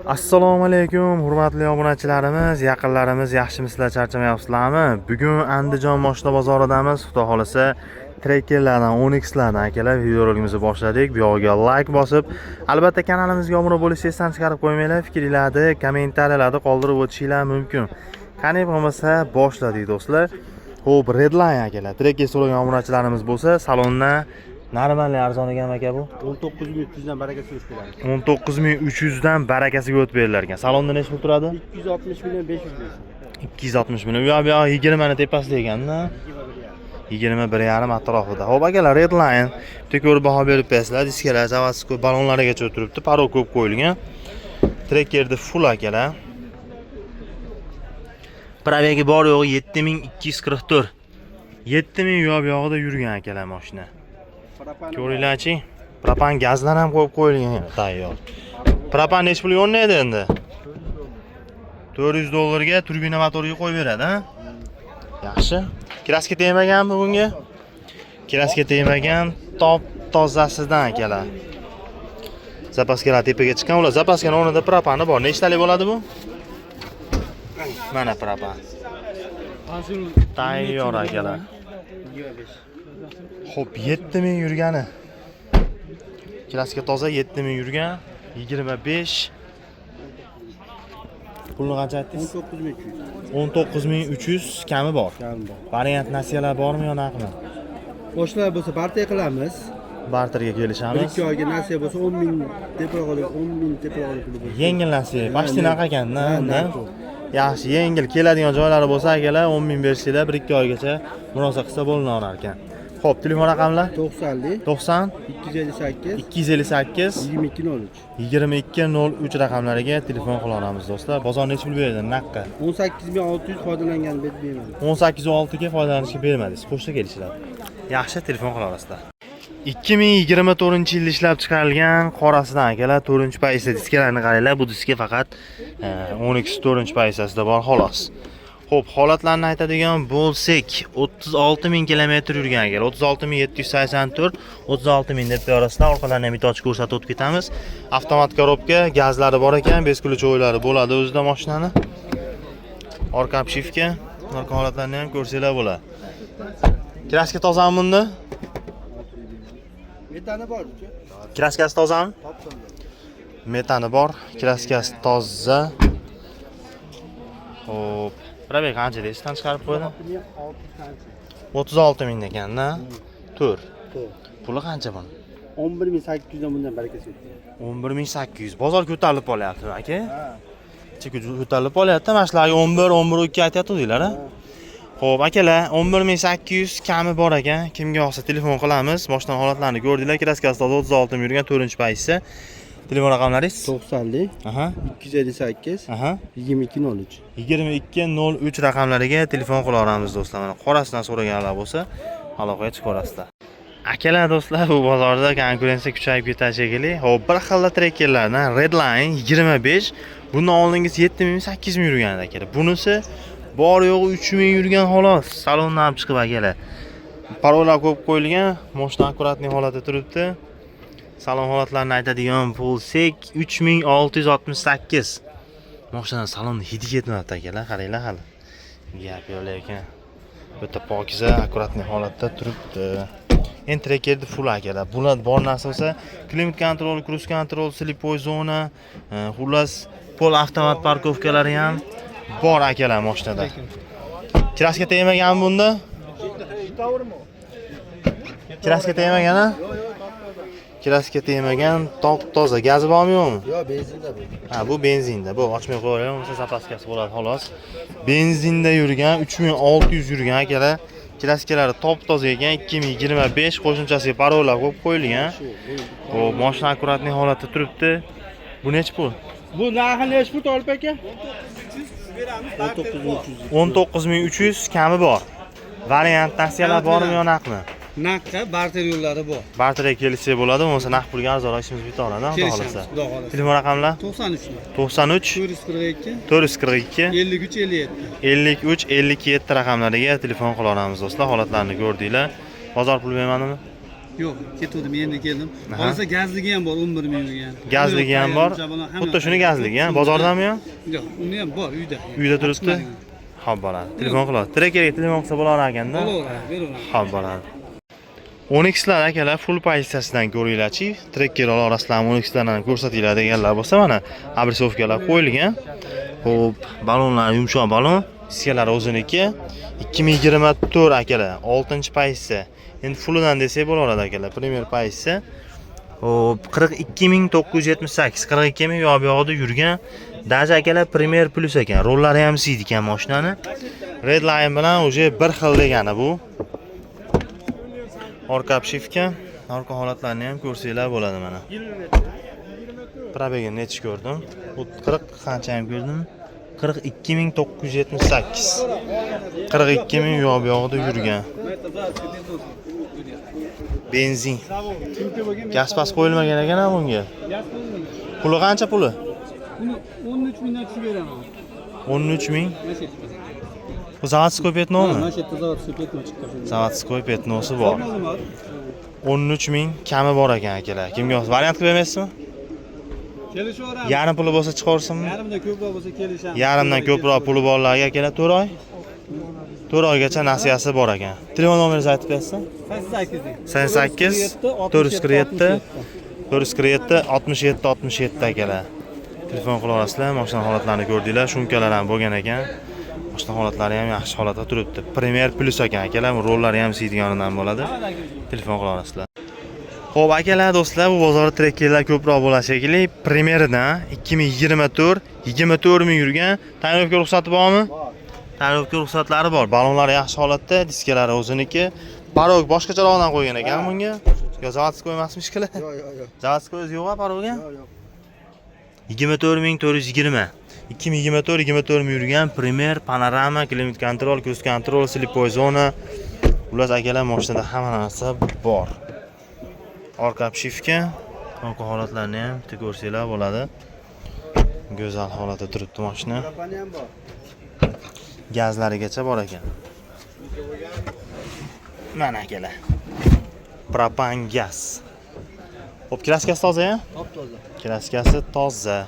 Assalomu alaykum, hurmatli obunachilarimiz, yaqinlarimiz, yaxshimisizlar, charchamayapsizlarmi? Bugun Andijon moshina bozoridamiz. Xudo xolasa, trekkerlardan, Onixlardan akalar videorolikimizni boshladik. Bu yoqqa like bosib, albatta kanalimizga obuna bo'lishni esdan chiqarib qo'ymanglar. Fikringizni, kommentariyalarda qoldirib o'tishingiz mumkin. Qani bo'lmasa, boshladik do'stlar. Xo'p, Redline akalar, trekker so'ragan obunachilarimiz bo'lsa, salonda normalniy arzon ekan aka bu. 19300 dan barakasiga o'tib beradi. 19300 dan barakasiga o'tib berilgan ekan. Salonda nech pul turadi? 260 million 500 ming. 260 million. Bu yoq 20 ni tepasida ekanda. 21,5 atrofida. Xo'p akalar, Redline bitta ko'rib baho berib bersizlar. Diskalar, zavодской balonlarigacha o'tiribdi. Paro ko'p qo'yilgan. Trekkerda full akalar. Probegi bor yo'g'i 7244. 7000 yo'g'ida yurgan akalar mashina. Ko'ringlarchi, propan gazlar ham qo'yib qo'yilgan tayyor. Propan nech pul yo'nlaydi endi? $400 ga turbina motoriga qo'yib beradi, ha? Yaxshi. Kraska tegmaganmi bunga? Kraska tegmagan, top tozasidan akalar. Zapaskalar tepaga chiqqan, ular zapaskaning o'rnida propani bor. Nechtalik bo'ladi bu? Mana propan. Tayyor akalar. Xo'p, 7000 yurgani. Kraska toza 7000 yurgan, 25. Pulni qancha aytdingiz? 19300. 19300 kami bor. Variant nasiyalar bormi yo naqmi? Boshlar bo'lsa barter qilamiz. Barterga kelishamiz. 1-2 oyga nasiya bo'lsa 10 ming teparoq olib, 10 ming teparoq olib puli bo'lsa. Yengil nasiya, bashti naqa ekanda, unda. Yaxshi, yengil keladigan joylari bo'lsa akalar 10 ming berishinglar 1-2 oygacha murosa qilsa bo'laverar ekan. Xo'p, telefon raqamlar 90 90 258 258 2203. 2203 raqamlariga telefon qila olamiz do'stlar. Bozor nech pul beradi naqqa? 18600 foydalangan bet bermadi. 186 ga foydalanishga bermadingiz. Pochta kelishlar. Yaxshi, telefon qila olasizlar. 2024-yilda ishlab chiqarilgan qorasidan akalar 4-paysa diskalarni qaranglar. Bu diska faqat Onyx 4-paysasida bor xolos. Xo'p, holatlarni aytadigan bo'lsak, 36000 kilometr yurgan ekan. 36784, 36000 deb berasizlar. Orqadan ham bitta ochib ko'rsatib o'tib ketamiz. Avtomat korobka, gazlari bor ekan, 5 ключовойлari bo'ladi o'zida mashinani. Orqa obshivka, orqa holatlarni ham ko'rsanglar bo'ladi. Kraska tozami bunda? Metani bor. Kraskasi tozami? Metani bor, kraskasi toza. Xo'p, probeg qancha deysiz? Chiqarib qo'ydi? 36000 ekan-da. Tur. Puli qancha buni? 11800 dan bundan barakasi o'tdi. 11800. Bozor ko'tarilib qolyaptimi, aka? Ko'tarilib qolyapti. Mana shularga 11, 11.2 aytyapti-deylar, ha? Xo'p, akalar, 11800 kami bor ekan. Kimga yoqsa telefon qilamiz. Boshdan holatlarni ko'rdinglar. Kraskasi 36 yurgan 4-paysa. Telefon raqamlaringiz? 90 258 2203. 2203 raqamlariga telefon qila olamiz do'stlar. Mana qorasidan so'raganlar bo'lsa, aloqaga chiqa olasizlar. Akalar do'stlar, bu bozorda konkurensiya kuchayib ketadi shekilli. Xo'p, bir xil trekkerlardan Redline 25, bundan oldingiz 7000 8000 yurgan akalar. Bunisi bor yo'g'i 3000 yurgan xolos. Salondan ham chiqib akalar. Parolar ko'p qo'yilgan, mashina akkuratniy holatda turibdi. Salon holatlarini aytadigan bo'lsak 3668. Mashina salonni hidi ketmayapti akalar, qaranglar hali. Gap yo'q ekan. Bu yerda pokiza, akkuratniy holatda turibdi. Endi trekkerda full akalar. Bular bor narsa bo'lsa, klimat kontrol, cruise control, slipoy zona, xullas pol avtomat parkovkalari ham bor akalar mashinada. Kraska tegmagan bunda? Kraska tegmagan-a? Kraska tegmagan, top toza. Gazi bormi yo'qmi? Yo'q, benzinda bu. Ha, bu benzinda. Bu ochmay qo'yaylik, bo'lmasa zapaskasi bo'ladi xolos. Benzinda yurgan, 3600 yurgan akalar. Kraskalari top toza ekan, 2025 qo'shimchasiga parolar qo'yib qo'yilgan. Xo'p, mashina akkuratniy holatda turibdi. Bu nech pul? Bu narxi nech pul Tolib aka? 19300 kami bor. Variant nasiyalar bormi yo naqmi? Naqqa barter yo'llari bor. Barterga kelishsa bo'ladi, bo'lmasa naq pulga arzonroq ishimiz bita oladi, xudo xolasa. Telefon raqamlar 93 442 442 53 57 raqamlariga telefon qila olamiz do'stlar. Holatlarni ko'rdinglar. Bozor pul bermadimi? Yo'q, ketdim, endi keldim. Aha. Qolsa gazligi ham bor, 11 ming yurgan. Gazligi ham bor. Xuddi shuni gazligi, ha? Bozordami yo? Yo'q, uni ham bor uyda. Uyda turibdi. Xo'p, bo'ladi. Telefon qiladi. Trekerga telefon qilsa bo'lar ekanda. Bo'laveradi, beraveradi. Xo'p, bo'ladi. 10xlar akalar full pozitsiyasidan ko'ringlarchi. Trekkerlar orasida ham 10xlarni ko'rsatinglar deganlar bo'lsa, mana abrisovkalar qo'yilgan. Xo'p, balonlar yumshoq balon, diskalar o'ziniki. 2024 akalar, 6-pozitsiya. Endi fullidan desak bo'laveradi akalar. Premier pozitsiya. Xo'p, 42978, 42000 yo'q yo'g'ida yurgan. Daja akalar Premier Plus ekan. Rollari ham siydi ekan mashinani. Red Line bilan uje bir xil degani bu. Orqa obshivka, orqa holatlarini ham ko'rsanglar bo'ladi mana. Probegini necha ko'rdim? 40 qancha ham ko'rdim? 42978. 42000 yo'q yo'g'ida yurgan. Benzin. Gaz pas qo'yilmagan ekan bunga. Puli qancha puli? Uni 13 mingdan tushib beraman. 13000. Bu zavodskoy petnomi? Mana shu yerda zavodskoy petno chiqqan. Zavodskoy petnosi bor. 13000 kami bor ekan akalar. Kimga variant qilib bermaysizmi? Kelishaveramiz. Yarim puli bo'lsa chiqarsinmi? Yarimdan ko'proq bo'lsa kelishamiz. Yarimdan ko'proq puli borlarga akalar 4 oy. 4 oygacha nasiyasi bor ekan. Telefon nomeringizni aytib berasiz? 88 447 447 67 67 akalar. Telefon qila olasizlar. Mashina holatlarini ko'rdinglar, shumkalar ham bo'lgan ekan. Mashina holatlari ham yaxshi holatda turibdi. Premier Plus ekan akalar, rollari ham siydiganidan bo'ladi. Telefon qila olasizlar. Xo'p, akalar, do'stlar, bu bozorda trekkerlar ko'proq bo'ladi shekilli. Premierdan 2024 24 ming yurgan. Tayyorlovga ruxsati bormi? Tayyorlovga ruxsatlari bor. Balonlari yaxshi holatda, diskalari o'ziniki. Parog boshqacharoqdan qo'ygan ekan bunga. Yo, zavodskoy emasmi shekilli? Yo'q, yo'q, yo'q. Zavodskoy yo'q-a parogga? Yo'q, yo'q. 24420. 2024 ming yurgan Premier panorama, klimat kontrol, cruise kontrol, slipoy zona. Ular akalar mashinada hamma narsa bor. Orqa obshivka, orqa holatlarini ham ko'rsanglar bo'ladi. Go'zal holatda turibdi mashina. Propani ham bor. Gazlarigacha bor ekan. Mana akalar. Propan gaz. Xo'p, kraskasi toza-ya? Top toza. Kraskasi toza.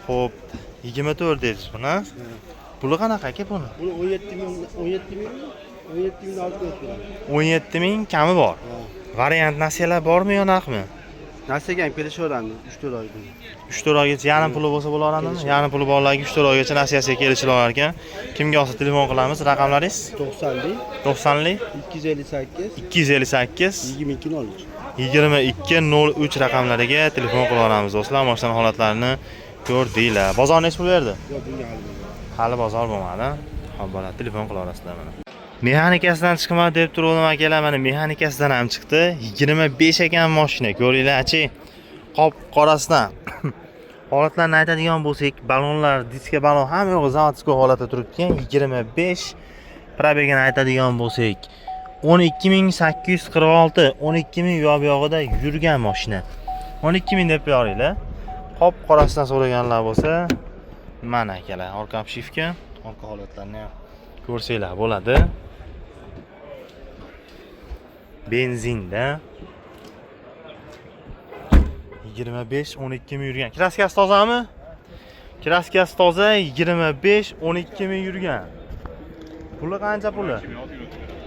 Xo'p, 24 deysiz buni. Puli qanaqa aka buni? Buni 17 ming 17 ming olib beradi. 17000 kami bor. Variant nasiyalar bormi yo narxmi? Nasiyaga ham kelishaveramiz 3-4 oydan. 3-4 oygacha yarim puli bo'lsa bo'laveradimi? Yarim puli borlarga 3-4 oygacha nasiyasiga kelishilar ekan. Kimga olsa telefon qilamiz. Raqamlaringiz? 90lik 90lik 258 258 2203. 2203 raqamlariga telefon qila olamiz do'stlar. Mashina holatlarini ko'rdinglar. Bozor necha pul berdi? Yo'q, bunga olmayman. Hali bozor bo'lmadi. Xo'p, bo'ladi. Telefon qila olasizlar mana. Mexanikasidan chiqma deb turdim akalar, mana mexanikasidan ham chiqdi. 25 ekan mashina. Ko'ringlar-chi. Qop qorasidan. Holatlarni aytadigan bo'lsak, balonlar, diska balon hamma yo'q zavodskoy holatda turibdi. 25 probegini aytadigan bo'lsak, 12846, 12000 yo'q-yo'g'ida yurgan mashina. 12000 deb beringlar. Qop qorasidan so'raganlar bo'lsa, mana akalar, orqa obshivka, orqa holatlarni ham ko'rsanglar bo'ladi. Benzinda 25 12000 yurgan. Kraskasi tozami? Kraskasi toza, 25 12000 yurgan. Puli qancha puli?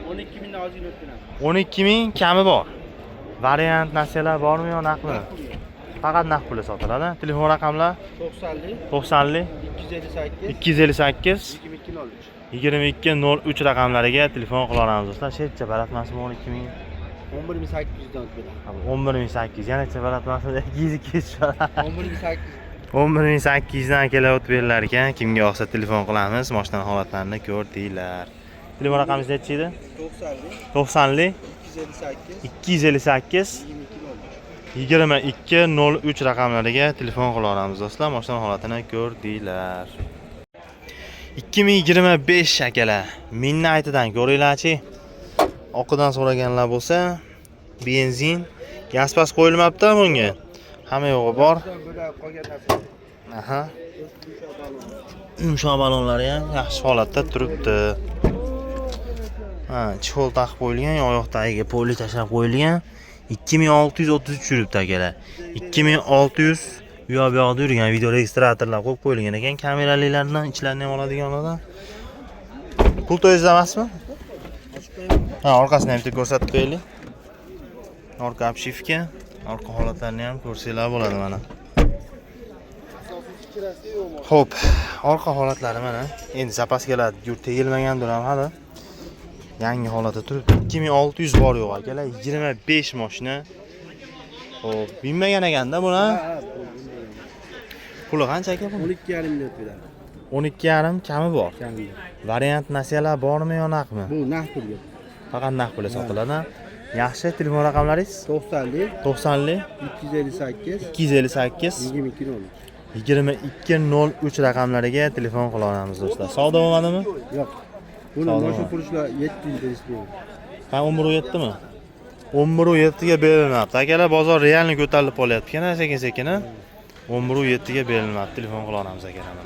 12 mingdan ozgina o'tgan. 12000 kami bor. Variant nasiyalar bormi yo naqdmi? Faqat naqd puli sotiladi. Telefon raqamlar 90lik 90lik 258 258 2203. 2203 raqamlariga telefon qila olamiz do'stlar. Shepcha baratmasmi 12000? 11800 dan o'tgan. 11800. Yanacha baratmasmi 200 11800. 11800 dan kelib o'tib berilar ekan. Kimga yoqsa telefon qilamiz. Mashina holatlarini ko'rdinglar. Telefon raqamingiz necha edi? 90lik 90lik 258 258 2203 raqamlariga telefon qila olamiz do'stlar. Mashina holatini ko'rdinglar. 2025 akalar. Midnight'dan ko'ringlarchi. Oqidan so'raganlar bo'lsa, benzin, gaz pas qo'yilmabdi bunga. Hamma yo'g'i bor. Aha. Yumshoq balonlari ham yaxshi holatda turibdi. Ha, chihol taqib qo'yilgan, oyoq tagiga poli tashlab qo'yilgan. 2633 yuribdi akalar. 2600 bu yoqda yurgan video registratorlar qo'yib qo'yilgan ekan, kameralilardan ichlarini ham oladiganlardan. Pul to'yingizda emasmi? Ha, orqasini ham bitta ko'rsatib qo'yaylik. Orqa obshivka, orqa holatlarini ham ko'rsanglar bo'ladi mana. Xo'p, orqa holatlari mana. Endi zapaskalar yurt tegilmagandir ham hali. Yangi holatda turibdi. 2600 bor yo'q akalar, 25 mashina. Xo'p, binmagan ekanda buni. Puli qancha aka bu? 12,5 million beradi. 12,5 kami bor. Kamida. Variant nasiyalar bormi yo naqmi? Bu naqd pulga. Faqat naqd pulga sotiladi. Yaxshi, telefon raqamlaringiz? 90lik 90lik 258 258 2203 raqamlariga telefon qila olamiz do'stlar. Savdo bo'lmadimi? Yo'q. Buni Savdo boshqa bo'lmadi. pulishlar 700 deyishdi. Ha, 11.7 mi? 11.7 ga berilmayapti. Akalar, bozor realni ko'tarilib qolyapti. Sekin-sekin. 11.7 ga berilmayapti. Telefon qila olamiz akalar.